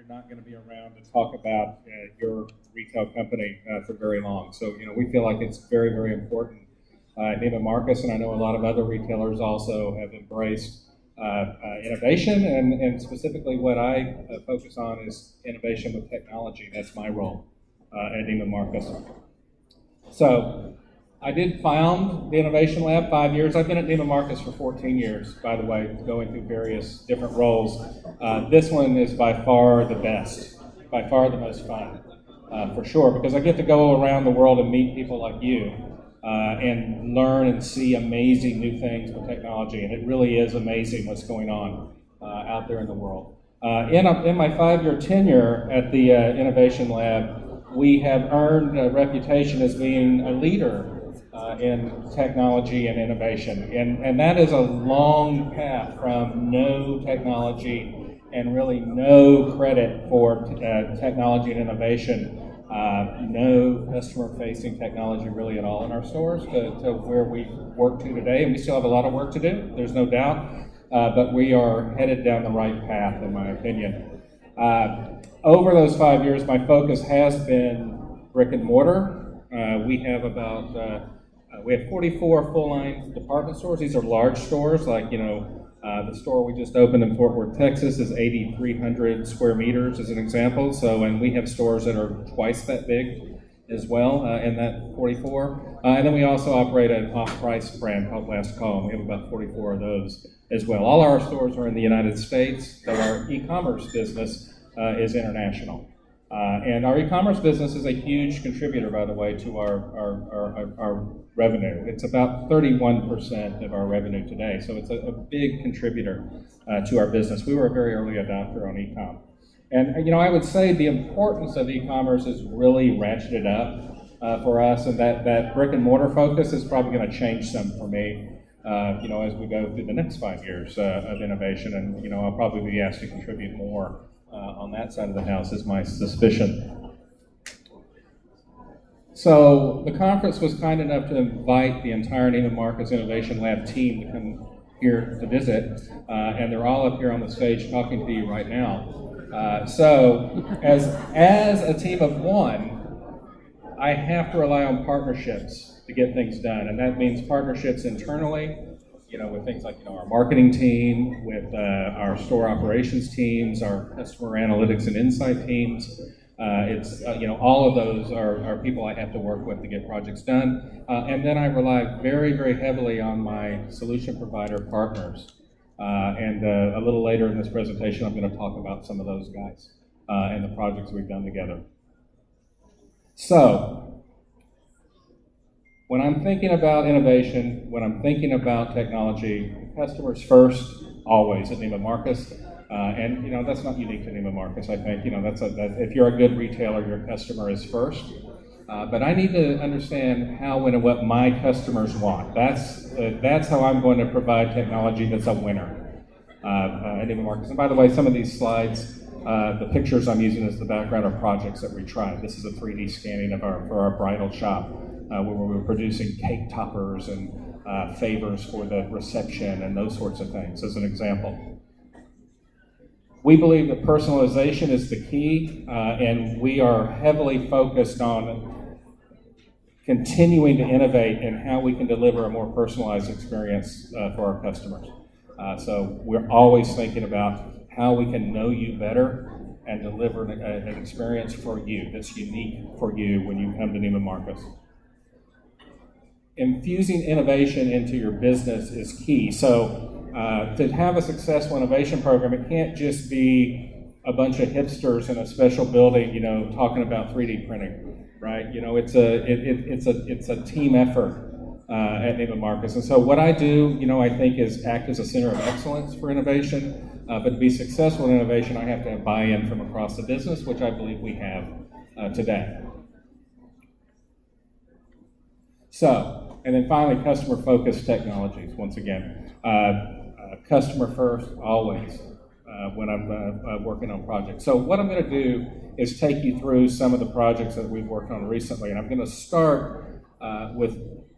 you're not going to be around to talk about your retail company for very long. So, we feel like it's very, very important. Neiman Marcus, and I know a lot of other retailers also have embraced innovation, and specifically what I focus on is innovation with technology. That's my role at Neiman Marcus. So I did found the Innovation Lab 5 years. I've been at Neiman Marcus for 14 years, by the way, going through various different roles. This one is by far the best, by far the most fun, for sure, because I get to go around the world and meet people like you and learn and see amazing new things with technology, and it really is amazing what's going on out there in the world. In my 5-year tenure at the Innovation Lab, we have earned a reputation as being a leader in technology and innovation. And that is a long path from no technology and really no credit for technology and innovation, no customer-facing technology really at all in our stores to where we work to today. And we still have a lot of work to do, there's no doubt, but we are headed down the right path, in my opinion. Over those 5 years, my focus has been brick and mortar. We have 44 full-line department stores. These are large stores, like, the store we just opened in Fort Worth, Texas is 8,300 square meters as an example. So, and we have stores that are twice that big as well in that 44. And then we also operate an off-price brand called Last Call. We have about 44 of those as well. All our stores are in the United States, though our e-commerce business is international. And our e-commerce business is a huge contributor, by the way, to our revenue. It's about 31% of our revenue today, so it's a big contributor to our business. We were a very early adopter on e-com. And, I would say the importance of e-commerce is really ratcheted up for us, and that brick and mortar focus is probably going to change some for me, as we go through the next 5 years of innovation. And, I'll probably be asked to contribute more on that side of the house, is my suspicion. So the conference was kind enough to invite the entire Neiman Marcus Innovation Lab team to come here to visit, and they're all up here on the stage talking to you right now. So as a team of one, I have to rely on partnerships to get things done, and that means partnerships internally, with things like, our marketing team, with our store operations teams, our customer analytics and insight teams. It's all of those are people I have to work with to get projects done. And then I rely very, very heavily on my solution provider partners. And a little later in this presentation, I'm going to talk about some of those guys and the projects we've done together. So, when I'm thinking about innovation, when I'm thinking about technology, customers first, always at Neiman Marcus. And that's not unique to Neiman Marcus. I think if you're a good retailer, your customer is first. But I need to understand how, when, and what my customers want. That's how I'm going to provide technology that's a winner at Neiman Marcus. And by the way, some of these slides, the pictures I'm using as the background are projects that we tried. This is a 3D scanning for our bridal shop, where we were producing cake toppers and favors for the reception and those sorts of things, as an example. We believe that personalization is the key, and we are heavily focused on continuing to innovate in how we can deliver a more personalized experience for our customers. So we're always thinking about how we can know you better and deliver an experience for you that's unique for you when you come to Neiman Marcus. Infusing innovation into your business is key. So to have a successful innovation program, it can't just be a bunch of hipsters in a special building, talking about 3D printing, right? It's a team effort at Neiman Marcus. And so what I do, I think, is act as a center of excellence for innovation. But to be successful in innovation, I have to have buy-in from across the business, which I believe we have today. So, and then finally, customer-focused technologies, once again. Customer first, always, when I'm working on projects. So what I'm going to do is take you through some of the projects that we've worked on recently, and I'm going to start with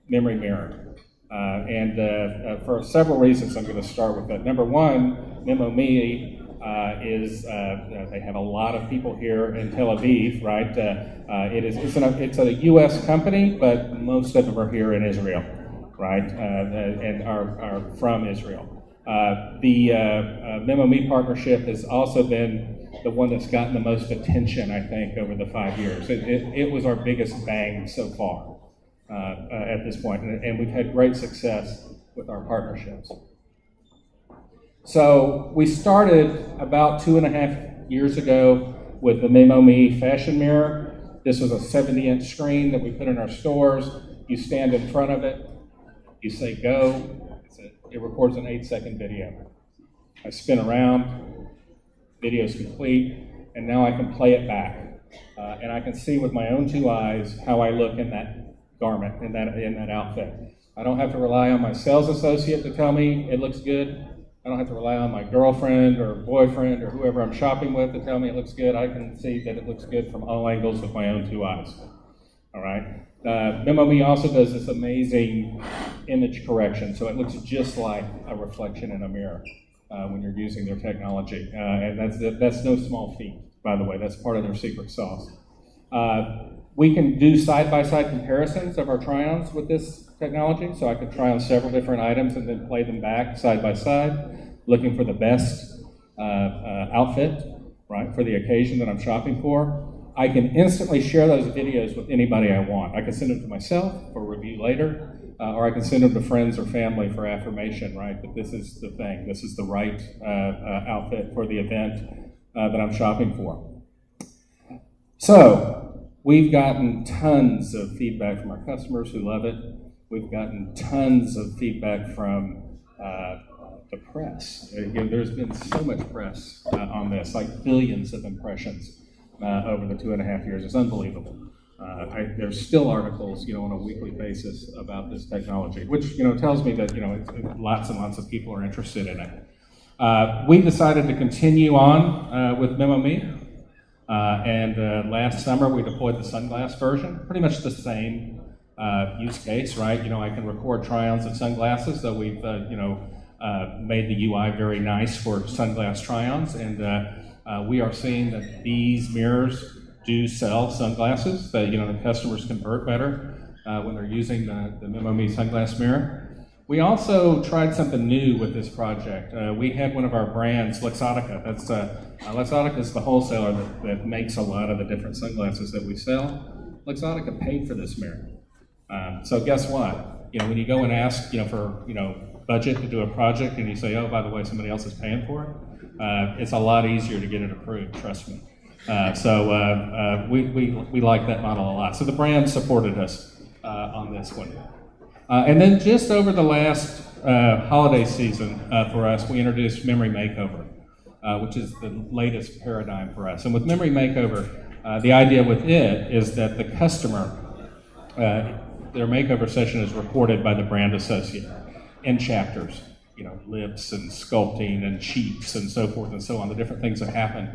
Memory Mirror. And for several reasons, I'm going to start with that. Number one, MemoMe they have a lot of people here in Tel Aviv, right? It's a U.S. company, but most of them are here in Israel, right? And are from Israel. The MemoMe partnership has also been the one that's gotten the most attention, I think, over the 5 years. It was our biggest bang so far at this point, and we've had great success with our partnerships. So we started about 2.5 years ago with the MemoMe fashion mirror. This was a 70-inch screen that we put in our stores. You stand in front of it, you say go, it records an 8-second video. I spin around, video's complete, and now I can play it back. And I can see with my own 2 eyes how I look in that garment, in that outfit. I don't have to rely on my sales associate to tell me it looks good. I don't have to rely on my girlfriend or boyfriend or whoever I'm shopping with to tell me it looks good. I can see that it looks good from all angles with my own 2 eyes. All right. MemoMe also does this amazing image correction, so it looks just like a reflection in a mirror when you're using their technology. And that's no small feat, by the way. That's part of their secret sauce. We can do side-by-side comparisons of our try-ons with this technology, so I could try on several different items and then play them back side-by-side, looking for the best outfit, right, for the occasion that I'm shopping for. I can instantly share those videos with anybody I want. I can send them to myself for review later, or I can send them to friends or family for affirmation, right, that this is the thing, this is the right outfit for the event that I'm shopping for. So, we've gotten tons of feedback from our customers who love it. We've gotten tons of feedback from the press. There's been so much press on this, like billions of impressions over the 2.5 years. It's unbelievable. There's still articles, on a weekly basis about this technology, which, tells me that, lots and lots of people are interested in it. We decided to continue on with MemoMe. And last summer we deployed the sunglass version, pretty much the same use case, right? I can record try-ons of sunglasses, so we've, made the UI very nice for sunglass try-ons, and we are seeing that these mirrors do sell sunglasses, that, the customers convert better when they're using the MemoMe sunglass mirror. We also tried something new with this project. We had one of our brands, Luxottica. Luxottica is the wholesaler that makes a lot of the different sunglasses that we sell. Luxottica paid for this mirror. So guess what? When you go and ask, for, budget to do a project, and you say, oh, by the way, somebody else is paying for it, it's a lot easier to get it approved, trust me. So we like that model a lot. So the brand supported us on this one. And then just over the last holiday season for us, we introduced Memory Makeover, which is the latest paradigm for us. And with Memory Makeover, the idea with it is that the customer, their makeover session is recorded by the brand associate in chapters, lips and sculpting and cheeks and so forth and so on, the different things that happen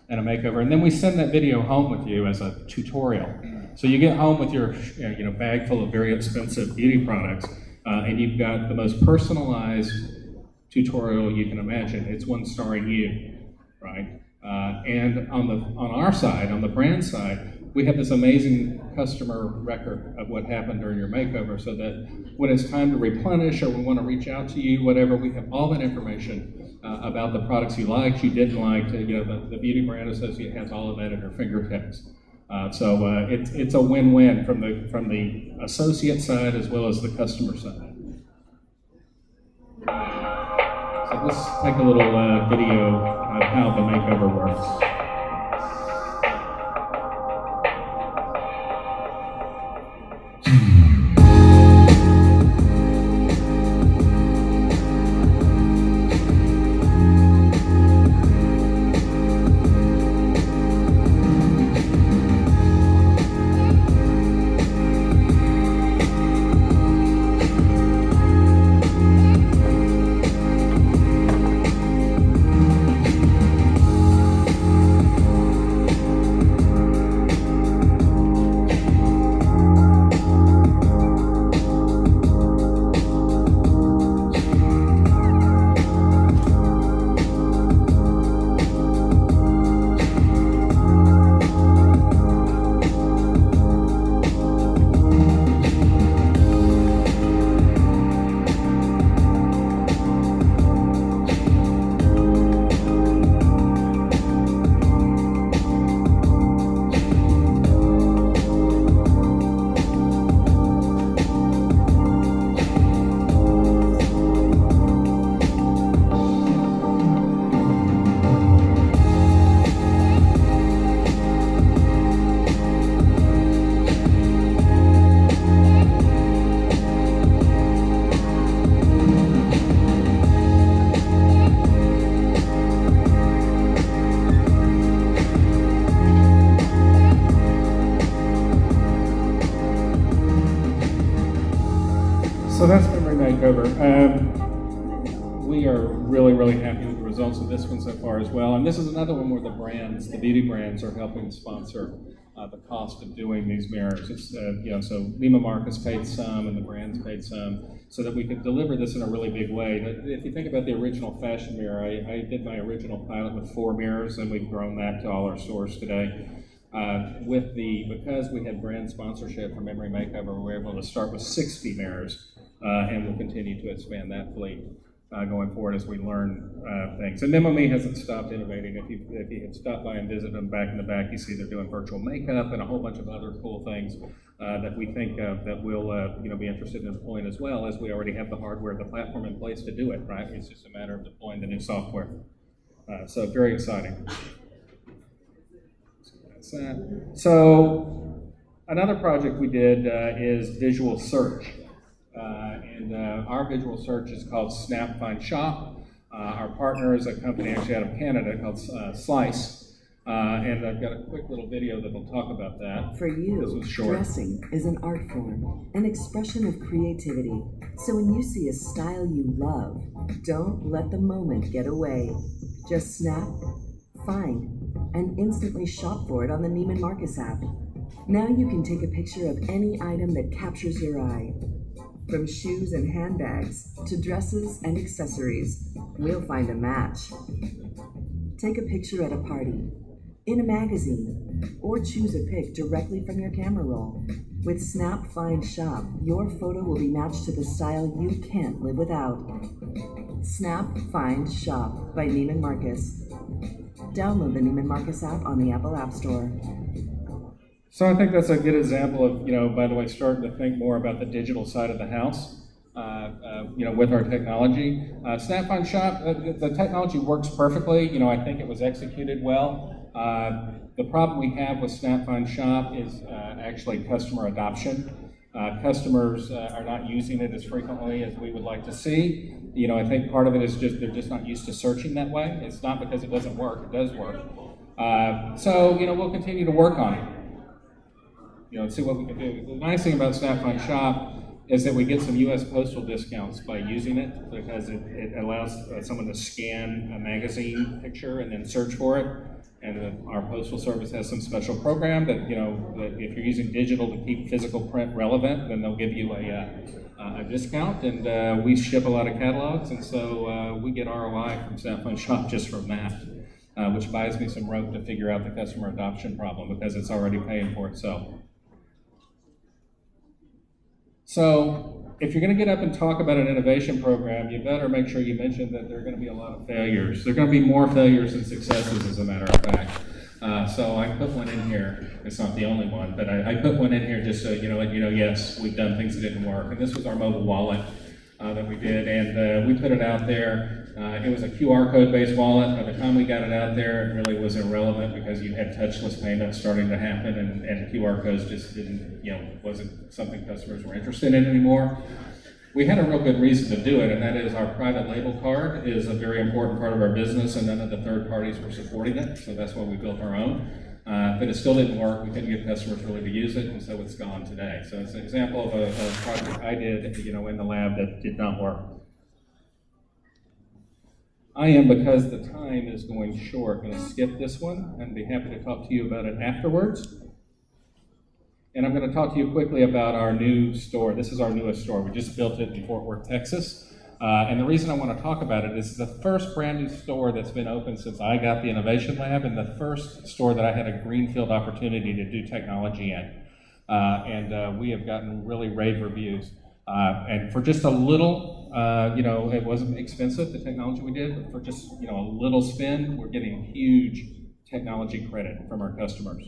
in a makeover. And then we send that video home with you as a tutorial. So you get home with your bag full of very expensive beauty products, and you've got the most personalized tutorial you can imagine. It's one starring you, right? And on our side, on the brand side, we have this amazing customer record of what happened during your makeover, so that when it's time to replenish or we want to reach out to you, whatever, we have all that information about the products you liked, you didn't like. The beauty brand associate has all of that at her fingertips. So it's a win-win from the associate side as well as the customer side. So let's take a little video of how the makeover works. So that's Memory Makeover. We are really, really happy with the results of this one so far as well. And this is another one where the brands, the beauty brands, are helping sponsor the cost of doing these mirrors. It's so Neiman Marcus paid some, and the brands paid some, so that we could deliver this in a really big way. If you think about the original fashion mirror, I did my original pilot with 4 mirrors, and we've grown that to all our stores today. Because we had brand sponsorship for Memory Makeover, we were able to start with 60 mirrors, and we'll continue to expand that fleet going forward as we learn things. And Memory hasn't stopped innovating. If you have stopped by and visited them back in the back, you see they're doing virtual makeup and a whole bunch of other cool things that we think that we'll be interested in deploying, as well as we already have the hardware, the platform in place to do it, right? It's just a matter of deploying the new software. So very exciting. So another project we did is visual search. Our visual search is called Snap Find Shop. Our partner is a company actually out of Canada called Slice. And I've got a quick little video that will talk about that. For you, dressing is an art form, an expression of creativity. So when you see a style you love, don't let the moment get away. Just snap, find, and instantly shop for it on the Neiman Marcus app. Now you can take a picture of any item that captures your eye. From shoes and handbags to dresses and accessories, we'll find a match. Take a picture at a party, in a magazine, or choose a pic directly from your camera roll. With Snap Find Shop, your photo will be matched to the style you can't live without. Snap Find Shop by Neiman Marcus. Download the Neiman Marcus app on the Apple App Store. So I think that's a good example of, by the way, starting to think more about the digital side of the house, with our technology. Snap Find Shop, the technology works perfectly. I think it was executed well. The problem we have with Snap Find Shop is actually customer adoption. Customers are not using it as frequently as we would like to see. I think part of it is just they're just not used to searching that way. It's not because it doesn't work; it does work. So we'll continue to work on it. And see what we can do. The nice thing about Snap Find Shop is that we get some U.S. postal discounts by using it, because it allows someone to scan a magazine picture and then search for it. And our postal service has some special program that that if you're using digital to keep physical print relevant, then they'll give you a discount. And we ship a lot of catalogs, and so we get ROI from Snap Find Shop just from that, which buys me some rope to figure out the customer adoption problem, because it's already paying for itself. So if you're going to get up and talk about an innovation program, you better make sure you mention that there are going to be a lot of failures. There are going to be more failures than successes, as a matter of fact. So I put one in here. It's not the only one, but I put one in here just so yes, we've done things that didn't work. And this was our mobile wallet that we did, and we put it out there. It was a QR code-based wallet. By the time we got it out there, it really was irrelevant, because you had touchless payments starting to happen, and QR codes just wasn't something customers were interested in anymore. We had a real good reason to do it, and that is our private label card is a very important part of our business, and none of the third parties were supporting it, so that's why we built our own. But it still didn't work. We couldn't get customers really to use it, and so it's gone today. So it's an example of a project I did, in the lab that did not work. I am, because the time is going short, going to skip this one and be happy to talk to you about it afterwards. And I'm going to talk to you quickly about our new store. This is our newest store. We just built it in Fort Worth, Texas. And the reason I want to talk about it is the first brand new store that's been open since I got the Innovation Lab, and the first store that I had a greenfield opportunity to do technology in. And we have gotten really rave reviews. And for just a little, it wasn't expensive, the technology we did, but for just, a little spend, we're getting huge technology credit from our customers.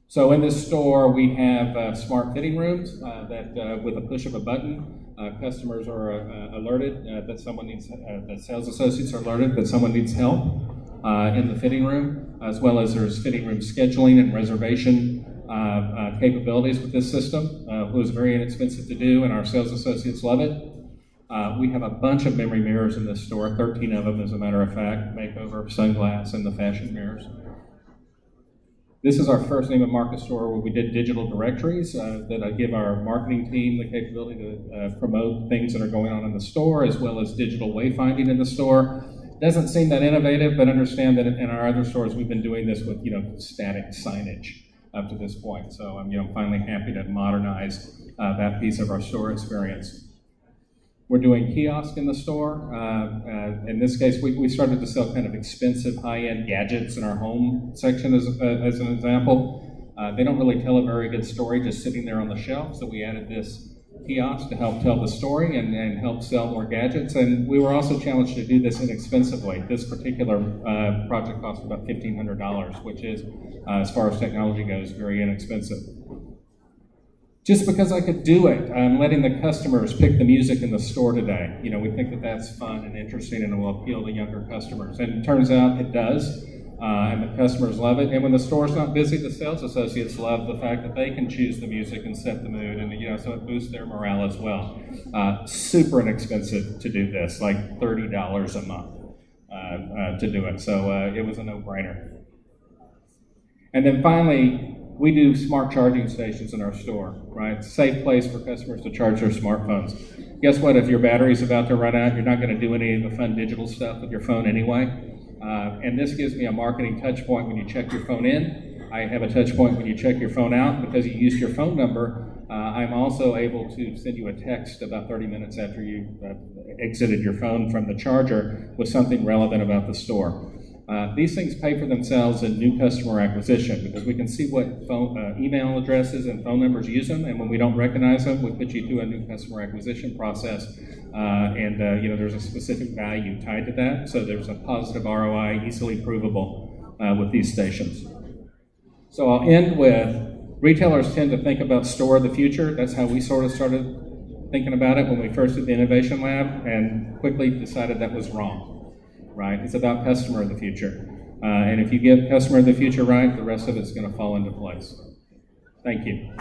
So in this store, we have smart fitting rooms that with a push of a button, customers are alerted that someone needs, that sales associates are alerted that someone needs help in the fitting room, as well as there's fitting room scheduling and reservation capabilities with this system. It was very inexpensive to do, and our sales associates love it. We have a bunch of memory mirrors in this store, 13 of them as a matter of fact, Makeover, Sunglass, and the fashion mirrors. This is our first Neiman Marcus store where we did digital directories that give our marketing team the capability to promote things that are going on in the store, as well as digital wayfinding in the store. Doesn't seem that innovative, but understand that in our other stores we've been doing this with static signage up to this point. So I'm finally happy to modernize that piece of our store experience. We're doing kiosk in the store. In this case, we started to sell kind of expensive high-end gadgets in our home section as an example. They don't really tell a very good story just sitting there on the shelf, so we added this kiosk to help tell the story and help sell more gadgets. And we were also challenged to do this inexpensively. This particular project cost about $1,500, which is, as far as technology goes, very inexpensive. Just because I could do it, I'm letting the customers pick the music in the store today. We think that that's fun and interesting and it will appeal to younger customers. And it turns out it does, and the customers love it. And when the store's not busy, the sales associates love the fact that they can choose the music and set the mood, and so it boosts their morale as well. Super inexpensive to do this, like $30 a month to do it. So it was a no-brainer. And then finally, we do smart charging stations in our store, right? Safe place for customers to charge their smartphones. Guess what? If your battery's about to run out, you're not going to do any of the fun digital stuff with your phone anyway. And this gives me a marketing touch point when you check your phone in. I have a touch point when you check your phone out. Because you used your phone number, I'm also able to send you a text about 30 minutes after you exited your phone from the charger with something relevant about the store. These things pay for themselves in new customer acquisition because we can see what email addresses and phone numbers use them, and when we don't recognize them, we put you through a new customer acquisition process, and there's a specific value tied to that, so there's a positive ROI, easily provable with these stations. So I'll end with, retailers tend to think about store of the future. That's how we sort of started thinking about it when we first did the Innovation Lab, and quickly decided that was wrong. Right? It's about customer of the future. And if you get customer of the future right, the rest of it's going to fall into place. Thank you.